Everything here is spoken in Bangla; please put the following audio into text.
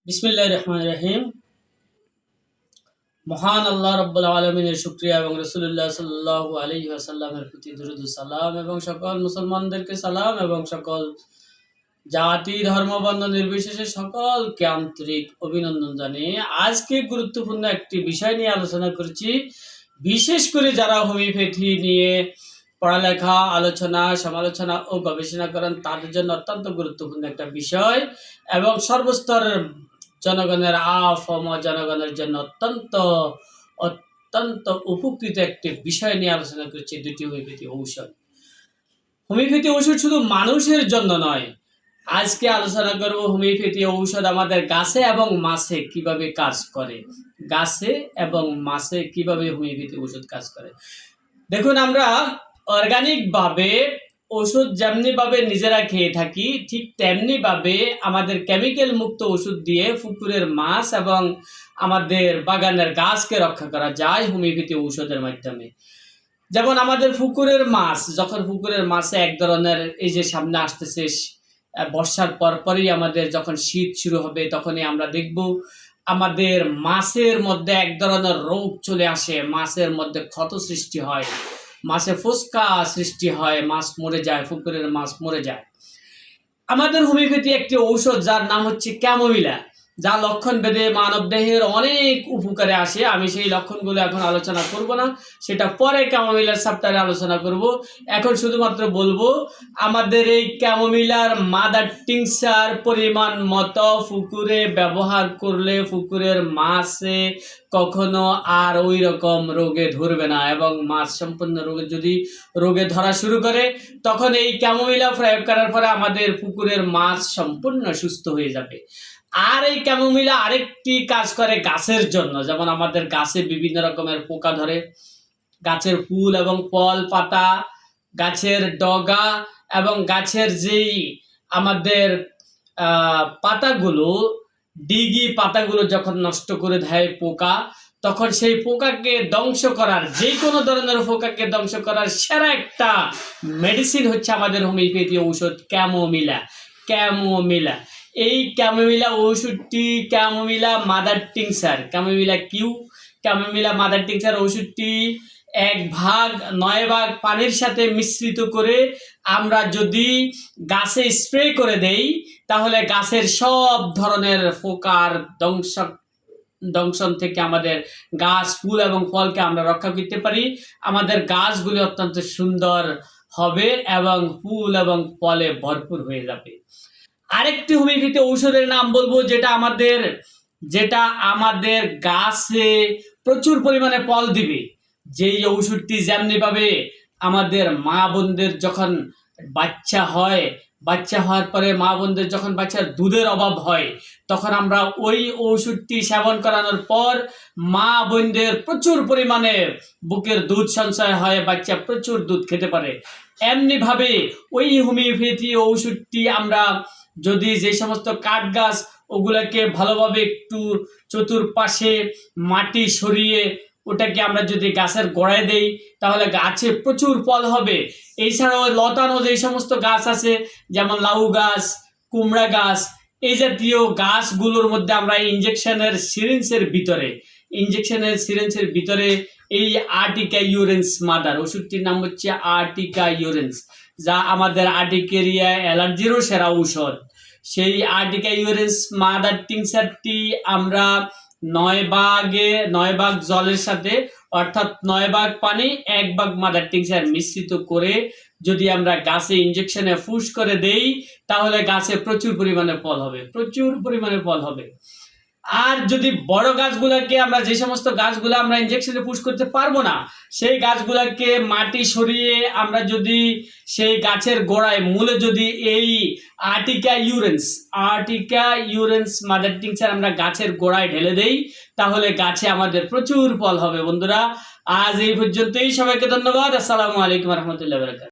বিসমিল্লাহির রহমানির রহিম। মহান আল্লাহ রাব্বুল আলামিনের শুকরিয়া এবং রাসূলুল্লাহ সাল্লাল্লাহু আলাইহি ওয়াসাল্লামের প্রতি দরুদ ও সালাম এবং সকল মুসলমানদেরকে সালাম এবং সকল জাতি ধর্ম বর্ণ নির্বিশেষে সকলকে আন্তরিক অভিনন্দন জানিয়ে আজকে গুরুত্বপূর্ণ একটি বিষয় নিয়ে আলোচনা করছি। বিশেষ করে যারা হোমিওপ্যাথি নিয়ে পড়ালেখা, আলোচনা, সমালোচনা ও গবেষণা করেন তাদের জন্য অত্যন্ত গুরুত্বপূর্ণ একটা বিষয় এবং সর্বস্তরের জনগণের জনগণের জন্য অত্যন্ত অত্যন্ত উপকৃত একটি বিষয় নিয়ে আলোচনা করছি। দুটি হোমিওপ্যাথি ঔষধ। হোমিওপ্যাথি ঔষধ শুধু মানুষের জন্য নয়, আজকে আলোচনা করব হোমিওপ্যাথি ঔষধ আমাদের গাছে এবং মাছে কিভাবে কাজ করে। গাছে এবং মাছে কিভাবে হোমিওপ্যাথি ঔষধ কাজ করে। দেখুন, আমরা অর্গানিকভাবে ওষুধ যেমনিভাবে নিজেরা খেয়ে থাকি, ঠিক তেমনিভাবে আমাদের কেমিক্যাল মুক্ত ওষুধ দিয়ে পুকুরের মাছ এবং আমাদের বাগানের গাছকে রক্ষা করা যায় হোমিওপ্যাথি ঔষধের মাধ্যমে। যেমন আমাদের পুকুরের মাছ, যখন পুকুরের মাছে এক ধরনের এই যে সামনে আসতেছে বর্ষার পরপরই আমাদের যখন শীত শুরু হবে, তখনই আমরা দেখব আমাদের মাছের মধ্যে এক ধরনের রোগ চলে আসে, মাছের মধ্যে ক্ষত সৃষ্টি হয়, মাছে ফুসকা সৃষ্টি হয়, মাছ মরে যায়, পুকুরের মাছ মরে যায়। আমাদের হোমিওপ্যাথি একটি ঔষধ যার নাম হচ্ছে ক্যামোমিলা, যা লক্ষণ ভেদে মানব দেহের অনেক উপকারে আসে। আমি সেই লক্ষণগুলো এখন আলোচনা করব না, সেটা পরে ক্যামোমিলার চ্যাপ্টারে আলোচনা করব। এখন শুধুমাত্র বলবো আমাদের এই ক্যামোমিলার মাদার টিংচার পরিমাণ মতো পুকুরে ব্যবহার করলে পুকুরের মাছে কখনো আর ওই রকম রোগে ধরবে না এবং মাছ সম্পূর্ণ রোগে ধরা শুরু করে, তখন এই ক্যামোমিলা প্রয়োগ করার পরে আমাদের পুকুরের মাছ সম্পূর্ণ সুস্থ হয়ে যাবে। আর এই ক্যামোমিলা আরেকটি কাজ করে গাছের জন্য। যেমন আমাদের গাছে বিভিন্ন রকমের পোকা ধরে, গাছের ফুল এবং ফল, পাতা, গাছের ডগা এবং গাছের যেই আমাদের পাতাগুলো, ডিগি পাতাগুলো যখন নষ্ট করে দেয় পোকা, তখন সেই পোকাকে ধ্বংস করার, যে কোনো ধরনের পোকাকে ধ্বংস করার সেরা একটা মেডিসিন হচ্ছে আমাদের হোমিওপ্যাথি ঔষধ ক্যামোমিলা। ক্যামোমিলা, এই ক্যামোমিলা ওষুধটি chamomilla mother tincture, chamomilla mother tincture ওষুধটি 1/9 পানির সাথে মিশ্রিত করে আমরা যদি গাছে স্প্রে করে দেই, তাহলে গাছের সব ধরনের পোকার দংশন থেকে আমাদের গাছ, ফুল এবং ফলকে আমরা রক্ষা করতে পারি। আমাদের গাছগুলি অত্যন্ত সুন্দর হবে এবং ফুল এবং ফলে ভরপুর হয়ে যাবে। আরেকটি হোমিওপ্যাথি ঔষধের নাম বলবো, যেটা আমাদের গাছে প্রচুর পরিমাণে ফল দিবে। যেই ঔষধটি যেমনিভাবে আমাদের মা বোনদের যখন বাচ্চা হওয়ার পরে মা বোনদের যখন বাচ্চার দুধের অভাব হয়, তখন আমরা ওই ওষুধটি সেবন করানোর পর মা বোনদের প্রচুর পরিমাণে বুকের দুধ সঞ্চয় হয়, বাচ্চা প্রচুর দুধ খেতে পারে। এমনিভাবে ওই হোমিওপ্যাথি ওষুধটি আমরা যদি যে সমস্ত কাঠ গাছ, ওগুলোকে ভালোভাবে একটু চতুর্পাশে মাটি সরিয়ে ওটাকে আমরা যদি গাছের গোড়ায় দেই, তাহলে গাছে প্রচুর ফল হবে। এছাড়াও লতানো যে সমস্ত গাছ আছে, যেমন লাউ গাছ, কুমড়া গাছ, এই জাতীয় গাছগুলোর মধ্যে আমরা ইঞ্জেকশনের সিরিঞ্জের ভিতরে এই আর্টিকা ইউরেন্স মাদার ওষুধটির নাম হচ্ছে আর্টিকা ইউরেন্স, যা আমাদের আর্টিকেরিয়া অ্যালার্জিরও সেরা ঔষধ। সেই আর্টিকা ইউরেন্স মাদার টিংচারটি আমরা 9 ভাগ জলের সাথে, অর্থাৎ 9 ভাগ পানি 1 ভাগ মাদার টিংচার মিশ্রিত করে যদি আমরা গাছে ইঞ্জেকশনে পুশ করে দেই, তাহলে গাছে প্রচুর পরিমাণে ফল হবে। আর যদি বড় গাছগুলোকে আমরা, যে সমস্ত গাছগুলো আমরা ইঞ্জেকশনে পুশ করতে পারবো না, সেই গাছগুলোকে মাটি সরিয়ে আমরা যদি সেই গাছের গোড়ায় মূলে যদি এই আর্টিকা ইউরেন্স মাদার টিংচার আমরা গাছের গোড়ায় ঢেলে দেই, তাহলে গাছে আমাদের প্রচুর ফল হবে। বন্ধুরা, আজ এই পর্যন্তই। সবাইকে ধন্যবাদ। আসসালামু আলাইকুম রহমতুল্লাহ।